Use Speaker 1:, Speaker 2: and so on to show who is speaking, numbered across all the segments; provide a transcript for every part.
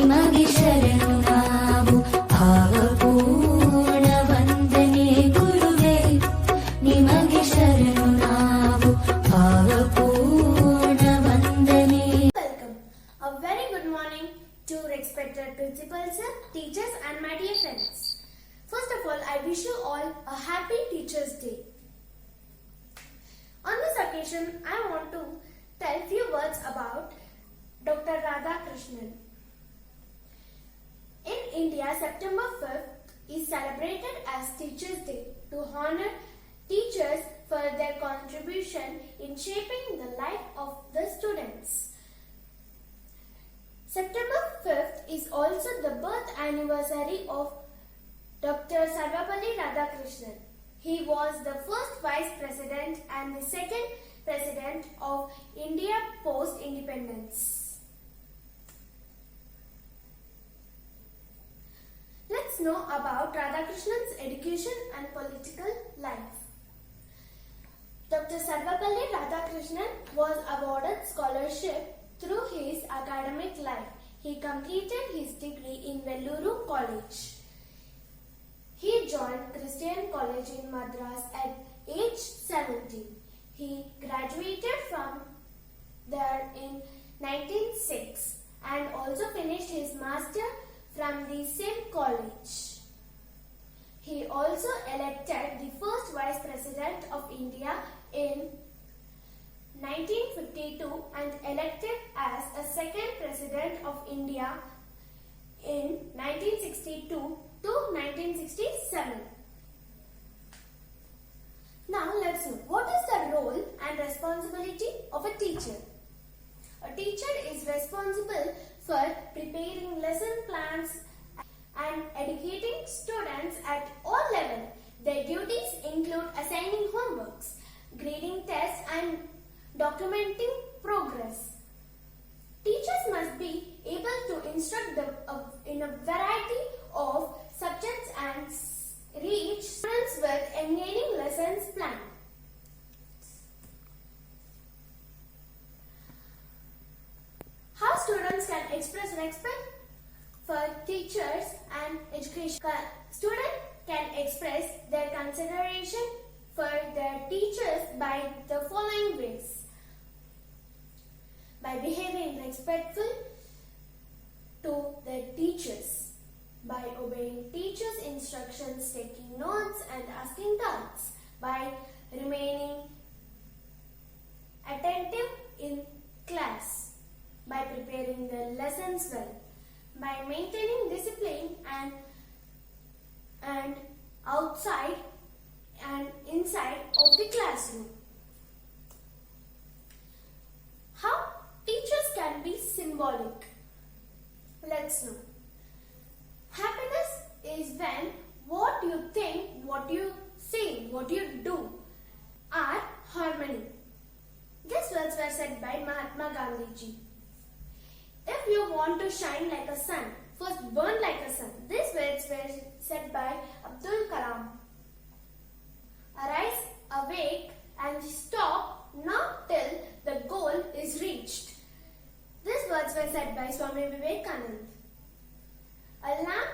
Speaker 1: ನಿಮಗೆ ಶರಣು ನಾವು ಭಾವಪೂರ್ಣ ವಂದನೆ ಗುರುವೇ ನಿಮಗೆ ಶರಣು ನಾವು ಭಾವಪೂರ್ಣ ವಂದನೆ.
Speaker 2: Welcome. A very good morning to respected principals, teachers and my dear friends. First of all, I wish you all a happy Teachers' Day. On this occasion, I want to tell few words about Dr. Radhakrishnan. In India, September 5th is celebrated as Teachers' Day to honor teachers for their contribution in shaping the life of the students. September 5th is also the birth anniversary of Dr. Sarvepalli Radhakrishnan. He was the first Vice President and the second President of India post-independence. Let's know about Radhakrishnan's education and political life. Dr. Sarvepalli Radhakrishnan was awarded scholarship through his academic life. He completed his degree in Velluru College. He joined Christian College in Madras at age 17. He graduated from there in 1906 and also finished his master from the same college. He also elected the first Vice President of India in 1952 and elected as a second President of India in 1962 to 1967. Now let's know what is the role and responsibility of a teacher. A teacher is responsible for preparing lesson plans and educating students at all levels. Their duties include assigning homeworks, grading tests and documenting progress. Teachers must be able to instruct in a variety of subjects and reach students with engaging lessons plan. How students can express respect for teachers and education. Students can express their consideration for their teachers by the following ways. By behaving respectful to their teachers, by obeying teachers' instructions, taking notes and asking doubts, by remaining attentive in class, by preparing their lessons well, by maintaining discipline and outside and inside of the classroom. How teachers can be symbolic? Let's know. Happiness is when what you think, what you say, what you do are harmony. These words were said by Mahatma Gandhi ji. If you want to shine like a sun, first burn like a sun. These words were said by Abdul Kalam. Arise, awake and stop not till the goal is reached. These words were said by Swami Vivekanand. A lamp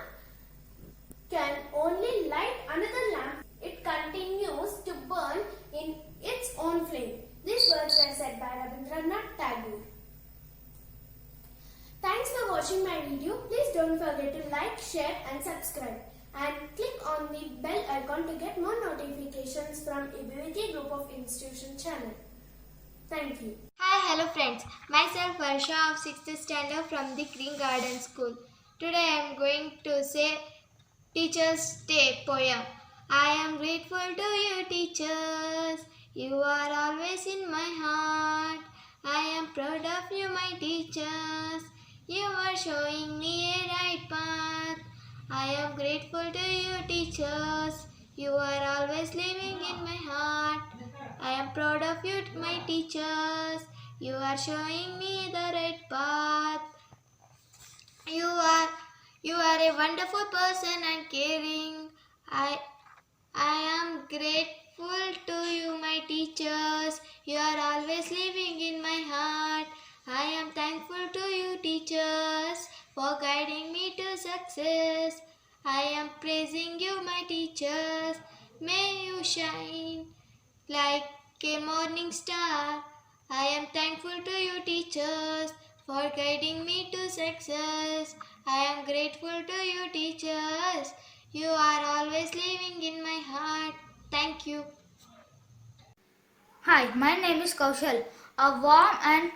Speaker 2: can only light another lamp. It continues to burn in its own flame. These words were said by Rabindranath Tagore. Thanks for watching my video. Please don't forget to like, share and subscribe. And click on the bell icon to get more notifications from ABVT Group of Institution channel. Thank you.
Speaker 3: Hi, hello friends. Myself Varsha of 6th standard from the Green Garden School. Today I am going to say Teachers' Day poem. I am grateful to you teachers. You are always in my heart. I am proud of you my teachers. You are showing me a right path. I am grateful to you teachers. You are always living in my heart. I am proud of you my teachers. You are showing me the right path. You are a wonderful person and caring. I am grateful to you my teachers. You are always living in my heart. I am thankful to you teachers for guiding me to success. I am praising you, my teachers. May you shine like a morning star. I am thankful to you, teachers, for guiding me to success. I am grateful to you, teachers. You are always living in my heart. Thank you.
Speaker 4: Hi, my name is Kaushal. A warm and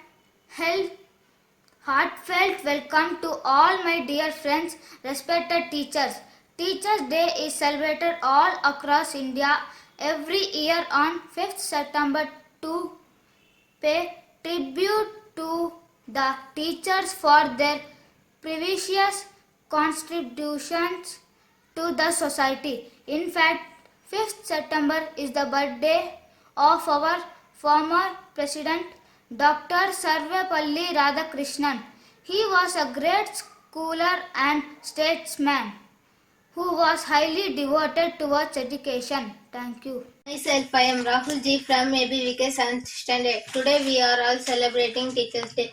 Speaker 4: heartfelt welcome to all my dear friends, respected teachers. Teachers' Day is celebrated all across India every year on 5th September to pay tribute to the teachers for their precious contributions to the society. In fact, 5th September is the birthday of our former President Dr. Sarvepalli Radhakrishnan. He was a great scholar and statesman who was highly devoted towards education. Thank you.
Speaker 3: Myself, I am Rahul Ji from ABVK 7th Standard. Today we are all celebrating Teachers' Day.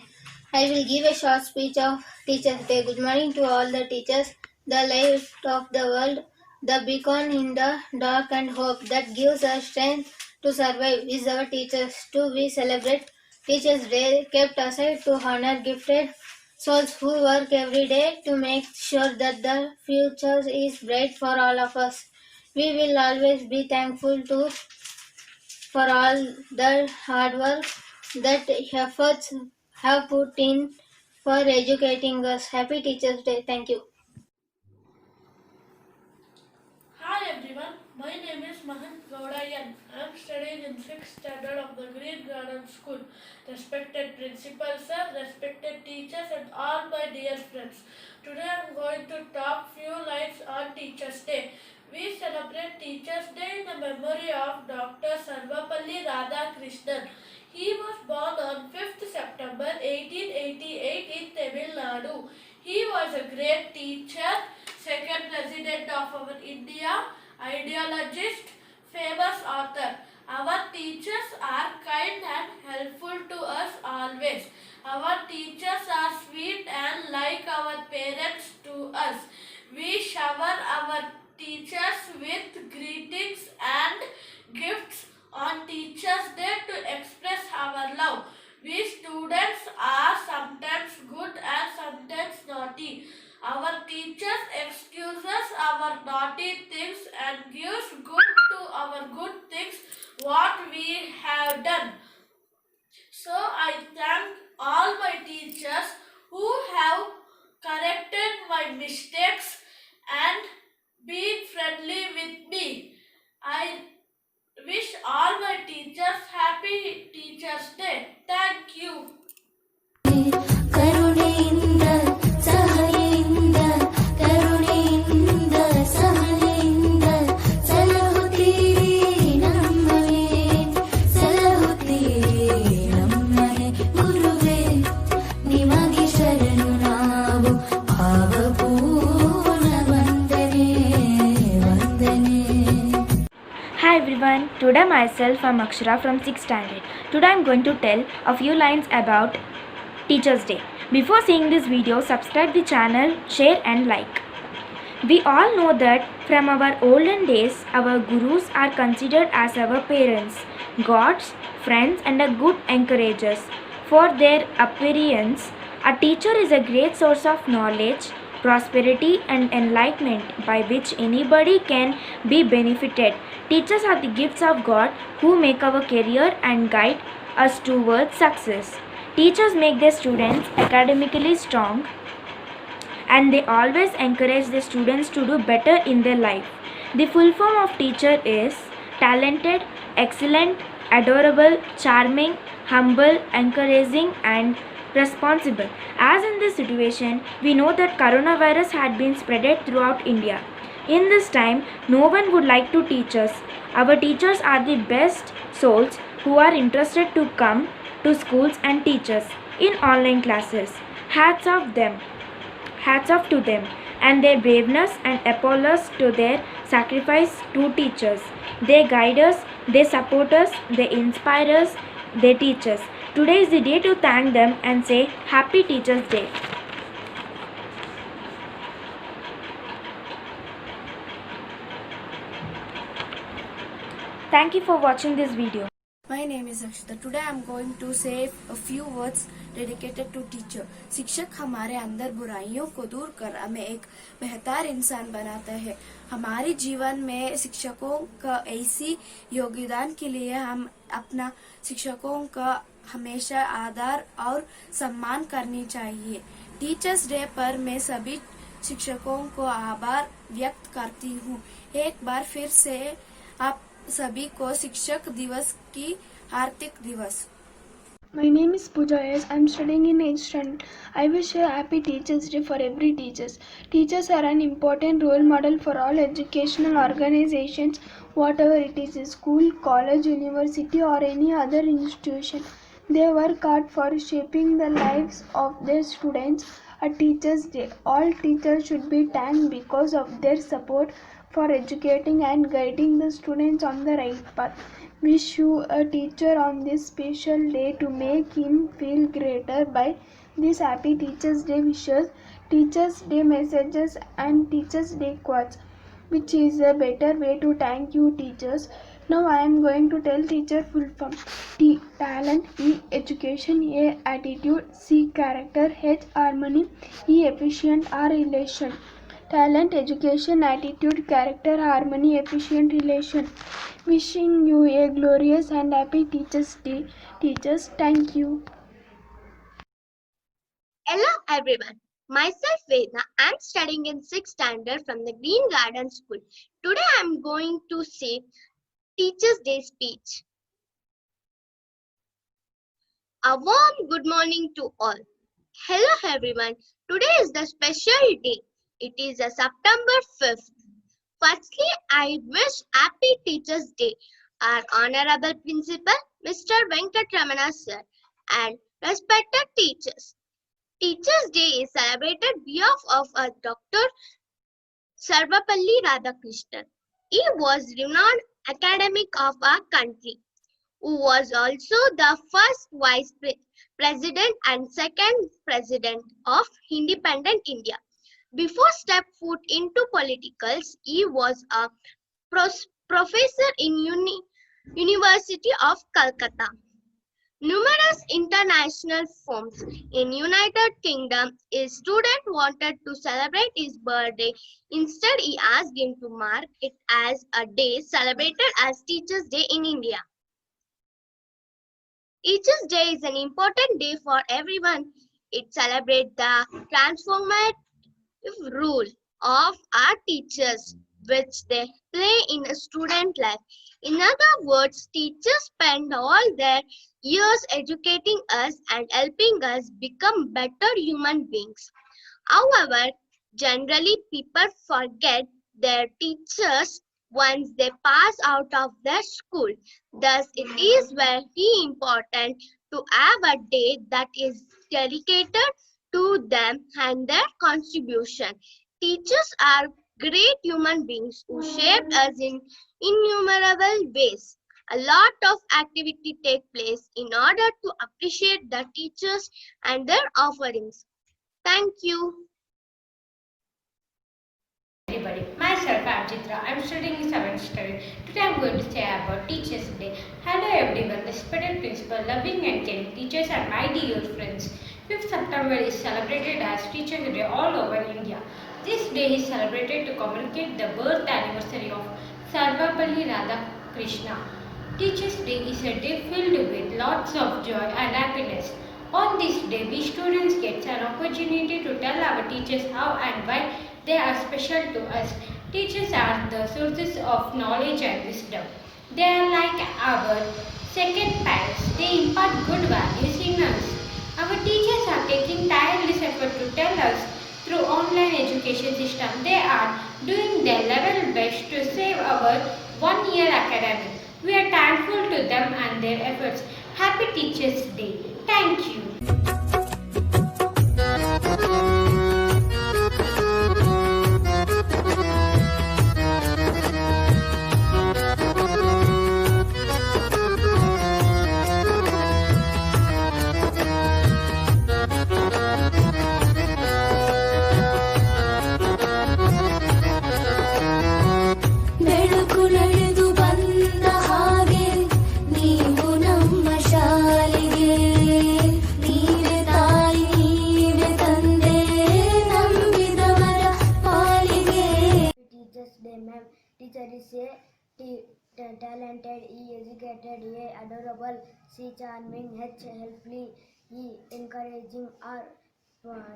Speaker 3: I will give a short speech of Teachers' Day. Good morning to all the teachers, the light of the world, the beacon in the dark and hope that gives us strength to survive is our teachers. Too, we celebrate Teachers' Day kept aside to honor gifted souls who work every day to make sure that the future is bright for all of us. We will always be thankful for all the hard work that efforts have put in for educating us. Happy Teachers' Day. Thank you.
Speaker 5: Hi everyone, my name is Mahant Gaudayan. I am studying in 6th standard of the Green Garden School. Respected principal sir, respected teachers and all my dear friends. Today I am going to talk few lines on Teachers' Day. We celebrate Teachers' Day in the memory of Dr. Sarvepalli Radhakrishnan. He was born on 5th September 1888 in Tamil Nadu. He was a great teacher, second president of our India, ideologist, famous author. Our teachers are kind and helpful to us always. Our teachers are sweet and like our parents to us. We shower our teachers with greetings and gifts on Teachers' Day to express our love. We students are sometimes good and sometimes naughty. Our teachers excuses our naughty things and gives good to our good things what we have done. So I thank all my teachers who have corrected my mistakes and been friendly with me. I wish all my teachers happy Teachers' Day. Thank you.
Speaker 1: ಕರುಣೆಯಿಂದ ಸಹಾಯದಿಂದ ಕರುಣೆಯಿಂದ ಸಹನೆಯಿಂದ ಸಲಹುತ್ತೀರಿ ನಮ್ಮನೆ ಸಲಹುತ್ತೀರಿ ನಮ್ಮನೆ ಗುರುವೇ ನಿಮಗೆ ಶರಣು ನಾವು ಭಾವಪೂರ್ಣ ವಂದನೆ ವಂದನೆ.
Speaker 6: Hi everyone, today myself I'm Akshara from 6th standard. Today I'm going to tell a few lines about Teachers' Day. Before seeing this video, subscribe the channel, share and like. We all know that from our olden days, our gurus are considered as our parents, gods, friends and a good encouragers. For their appearance, a teacher is a great source of knowledge, prosperity and enlightenment by which anybody can be benefited. Teachers are the gifts of God who make our career and guide us towards success. Teachers make their students academically strong and they always encourage their students to do better in their life. The full form of teacher is talented, excellent, adorable, charming, humble, encouraging and responsible. As in this situation, we know that coronavirus had been spreaded throughout India. In this time, no one would like to teach us. Our teachers are the best souls who are interested to come to schools and teach us in online classes. Hats off to them and their braveness and applause to their sacrifice to teachers. They guide us, they support us, they inspire us, they teach us. Today is the day to thank them and say Happy Teachers' Day. Thank you for watching this video.
Speaker 7: My name is Akshita. Today I am going to say a few words dedicated to teacher. शिक्षक हमारे अंदर बुराइयों को दूर कर हमें एक बेहतर इंसान बनाता है. हमारे जीवन में शिक्षकों का ऐसी योगदान के लिए हम अपना शिक्षकों का हमेशा आदर और सम्मान करनी चाहिए. टीचर्स डे पर मैं सभी शिक्षकों को आभार व्यक्त करती हूँ. एक बार फिर से आप सभी को शिक्षक दिवस की हार्दिक दिवस.
Speaker 8: My name is Pooja S. I am studying in 8th standard. I wish a happy Teachers' Day for every teacher. Teachers are an important role model for all educational organizations, whatever it is, a school, college, university or any other institution. They work hard for shaping the lives of their students. A Teachers' Day. All teachers should be thanked because of their support for educating and guiding the students on the right path. Wish you a teacher on this special day to make him feel greater by this happy Teachers' Day wishes, Teachers' Day messages and Teachers' Day quotes, which is a better way to thank you teachers. Now I am going to tell teacher full form. T. Talent. E. Education. A. Attitude. C. Character. H. Harmony. E. Efficient. R. Relation. Talent, education, attitude, character, harmony, efficient relation. Wishing you a glorious and happy Teachers' Day. Teachers, thank you.
Speaker 3: Hello everyone. Myself Vedna. I am studying in 6th standard from the Green Garden School. Today I am going to say Teachers' Day speech. A warm good morning to all. Hello everyone. Today is the special day. It is a September 5th. Firstly, I wish Happy Teachers' Day our Honorable Principal, Mr. Venkatramana Sir, and respected teachers. Teachers' Day is celebrated behalf of Dr. Sarvapalli Radhakrishnan. He was renowned academic of our country, who was also the first Vice President and second President of independent India. Before step foot into politicals, he was a professor in University of Calcutta. Numerous international forms in United Kingdom, a student wanted to celebrate his birthday. Instead, he asked him to mark it as a day celebrated as Teachers' Day in India. Teachers' Day is an important day for everyone. It celebrates the transformative role of our teachers, which they play in a student life. In other words, teachers spend all their years educating us and helping us become better human beings. However, generally people forget their teachers once they pass out of their school. Thus, it is very important to have a day that is dedicated to them and their contribution. Teachers are great human beings who shaped us in innumerable ways. A lot of activity take place in order to appreciate the teachers and their offerings. Thank you.
Speaker 9: Everybody, myself I am Chitra. I am studying in 7th standard. Today I am going to say about Teachers' Day. Hello everyone, respected principal, loving and caring teachers and my dear friends. 5th September is celebrated as Teachers' Day all over India. This day is celebrated to commemorate the birth anniversary of Sarvapalli Radhakrishnan. Teachers' Day is a day filled with lots of joy and happiness. On this day, we students get an opportunity to tell our teachers how and why they are special to us. Teachers are the sources of knowledge and wisdom. They are like our second parents. They impart good values in us. Our teachers are taking tireless effort to tell us through online education system. They are doing their level best to save our 1 year academy. We are thankful to them and their efforts. Happy Teachers' Day. Thank you.
Speaker 1: ಬೆಳಕು ನಡೆದು ಬಂದ
Speaker 3: Teacher is a talented, E educated, A adorable, C charming, H helpful, E encouraging, R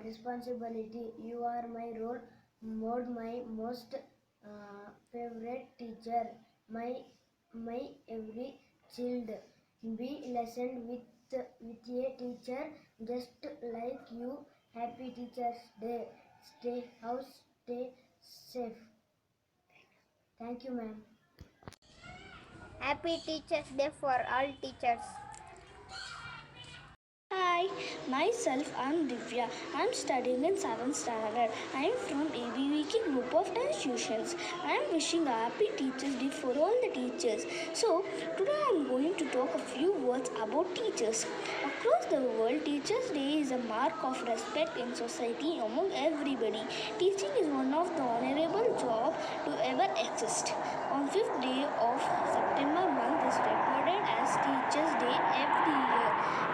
Speaker 3: responsibility. You are my role model, my most favorite teacher, my every child. Be lesson with a teacher just like you. Happy Teachers Day. Stay house, stay safe. Thank you, ma'am. Happy Teachers Day for all teachers.
Speaker 10: Hi, myself I'm Divya. I'm studying in 7th standard. I'm from ABVK group of institutions. I'm wishing a happy Teachers Day for all the teachers. So, today I'm going to talk a few words about teachers. Across the world, Teachers Day is a mark of respect in society among everybody. Teaching is one of the honorable job to ever exist. On 5th day of September month is recorded as Teachers Day every year.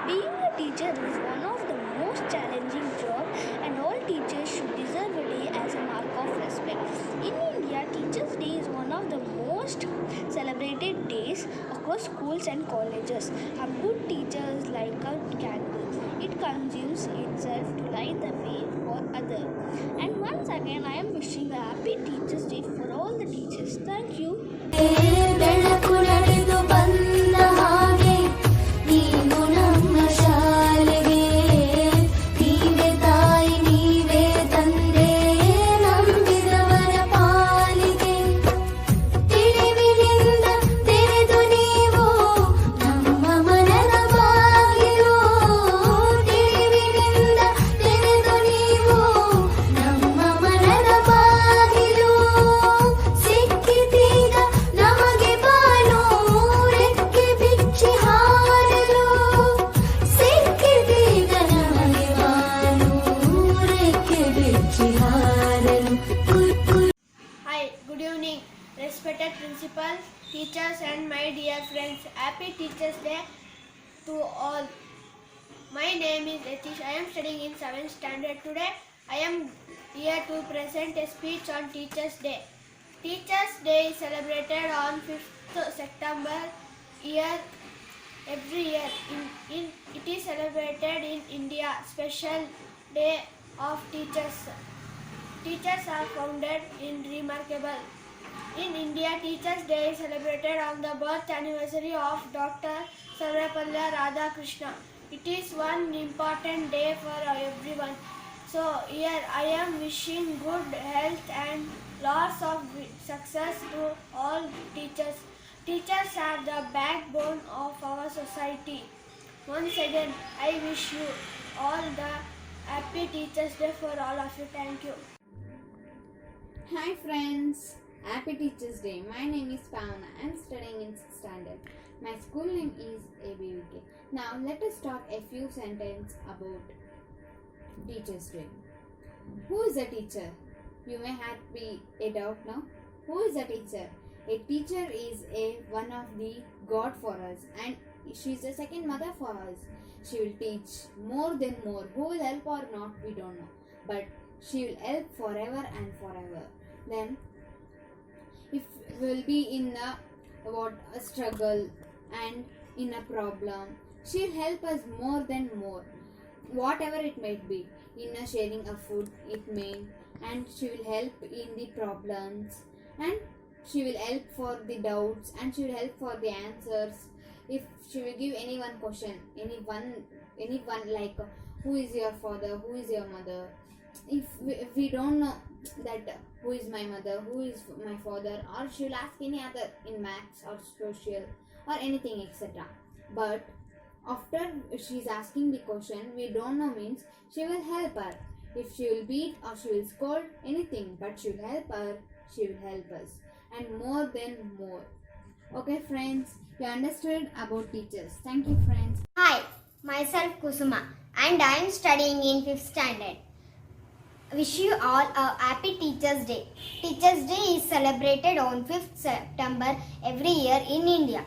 Speaker 10: Being a teacher is one of the most challenging jobs, and all teachers should deserve a day as a mark of respect. In India, Teachers Day is one of the most celebrated days across schools and colleges. A good teacher is like a candle. It consumes itself to light the way for others. And once again, I am wishing a happy Teachers Day for all the teachers. Thank you.
Speaker 1: ಬೆಳಕು ನಡೆದು ಬಂದ ಹಾಗೆ ನೀನು ನಮ್ಮ ಶಾಲೆಗೆ ನೀವೇ ತಾಯಿ ನೀವೇ ತಂದೆ ನಂಬಿದವರ ಪಾಲಿಗೆ ತಿಳಿವಿನಿಂದ ತೆರೆದು ನೀವು ನಮ್ಮ ಮನದ ಬಾಗಿಲು ತಿಳಿವಿನಿಂದ ತೆರೆದು ನೀವು ನಮ್ಮ ಮನದ ಬಾಗಿಲು ಸಿಕ್ಕಿದೀಗ ನಮಗೆ ಬಾನು ರೆಕ್ಕೆ ಬಿಚ್ಚಿ ಹಾರಲು ಸಿಕ್ಕಿದೀಗ ನಮಗೆ ಬಾನು ರೆಕ್ಕೆ ಬಿಚ್ಚಿ ಹಾರಲು
Speaker 3: Hi, good evening, respected principal, teachers and my dear friends. Happy Teachers Day to all. My name is Etish. I am studying in 7th standard. Today I am here to present a speech on Teachers Day. Teachers Day is celebrated on 5th September every year. It is celebrated in India, special day of teachers. Teachers are founded in remarkable. In India, Teachers Day is celebrated on the birth anniversary of Dr. Sarvepalli Radhakrishna. It is one important day for everyone. So here I am wishing good health and lots of success to all teachers. Teachers are the backbone of our society. Once again, I wish you all the happy Teachers Day for all of you. Thank you.
Speaker 11: Hi friends, happy Teachers Day. My name is Pavana. I am studying in 6th standard. My school name is ABUK. Now let us talk a few sentences about Teachers Day. Who is a teacher? You may have be a doubt now. Who is a teacher? A teacher is one of the God for us, and she is a second mother for us. She will teach more than more. Who will help or not, we don't know. But she will help forever and forever. Then, if we will be in a struggle and in a problem, she will help us more than more. Whatever it might be, in sharing of food, it may, and she will help in the problems, and she will help for the doubts, and she will help for the answers. If she will give any one question, anyone like who is your father, who is your mother. If we don't know that who is my mother, who is my father, or she will ask any other in maths or social or anything etc. But after she is asking the question, we don't know means she will help her. If she will beat or she will scold anything, but she will help her, she will help us, and more than more. Okay friends, you understood about teachers. Thank you friends.
Speaker 3: Hi, myself Kusuma, and I am studying in 5th standard. Wish you all a happy Teachers Day. Teachers Day is celebrated on 5th September every year in India.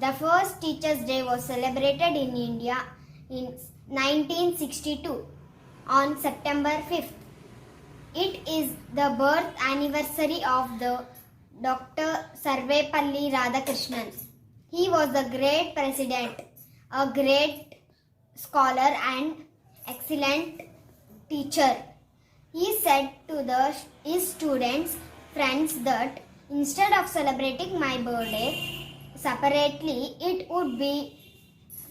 Speaker 3: The first Teachers Day was celebrated in India in 1962 on September 5th. It is the birth anniversary of the Dr. Sarvepalli Radhakrishnan. He was a great president, a great scholar and excellent teacher. He said to his students, friends, that instead of celebrating my birthday separately, it would be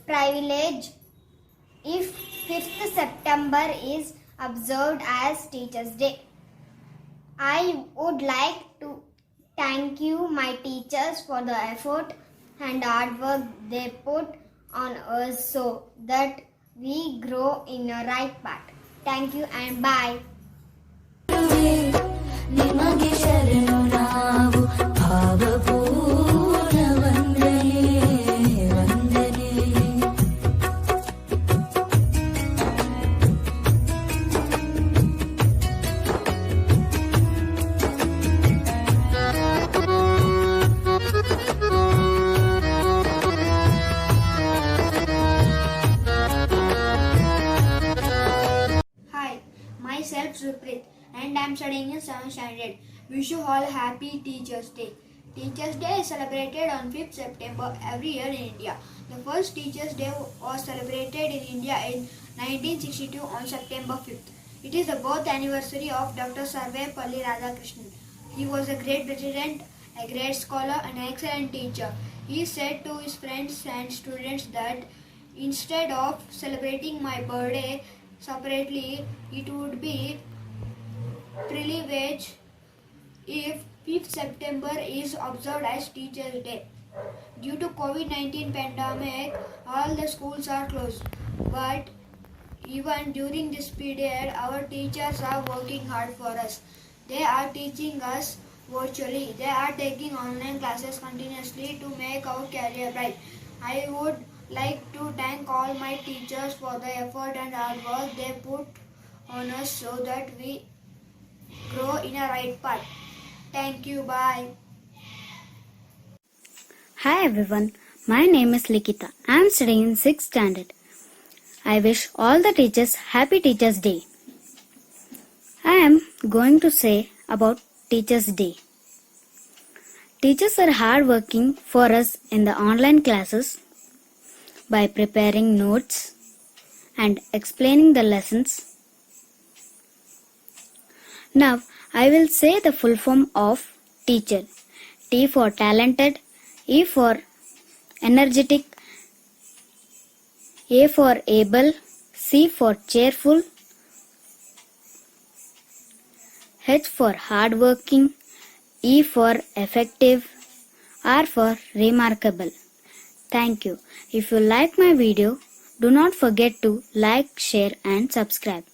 Speaker 3: privilege if 5th September is observed as Teachers' Day. I would like to thank you, my teachers, for the effort and hard work they put on us so that we grow in a right path. Thank you and bye.
Speaker 1: ನಿಮಗೆ ಶರಣು ನಾವು ಭಾವಪೂರ್ಣ ವಂದನೆ ವಂದನೆ.
Speaker 4: Hi, myself Suprit and I am studying in 7th standard. Wish you all happy Teachers' Day. Teachers' Day is celebrated on 5th September every year in India. The first Teachers' Day was celebrated in India in 1962 on September 5th. It is the birth anniversary of Dr. Sarvepalli Radhakrishnan. He was a great president, a great scholar and an excellent teacher. He said to his friends and students that instead of celebrating my birthday separately, it would be privilege if 5th September is observed as Teachers' Day. Due to COVID-19 pandemic, all the schools are closed. But even during this period, our teachers are working hard for us. They are teaching us virtually. They are taking online classes continuously to make our career bright. I would like to thank all my teachers for the effort and hard work they put on us so that we grow in a right path. Thank you. Bye.
Speaker 12: Hi everyone, my name is Likita. I am studying in 6th standard. I wish all the teachers Happy Teachers' Day. I am going to say about Teachers' Day. Teachers are hard working for us in the online classes by preparing notes and explaining the lessons. Now I will say the full form of teacher. T for talented, E for energetic, A for able, C for cheerful, H for hardworking, E for effective, R for remarkable. Thank you. If you like my video, do not forget to like, share and subscribe.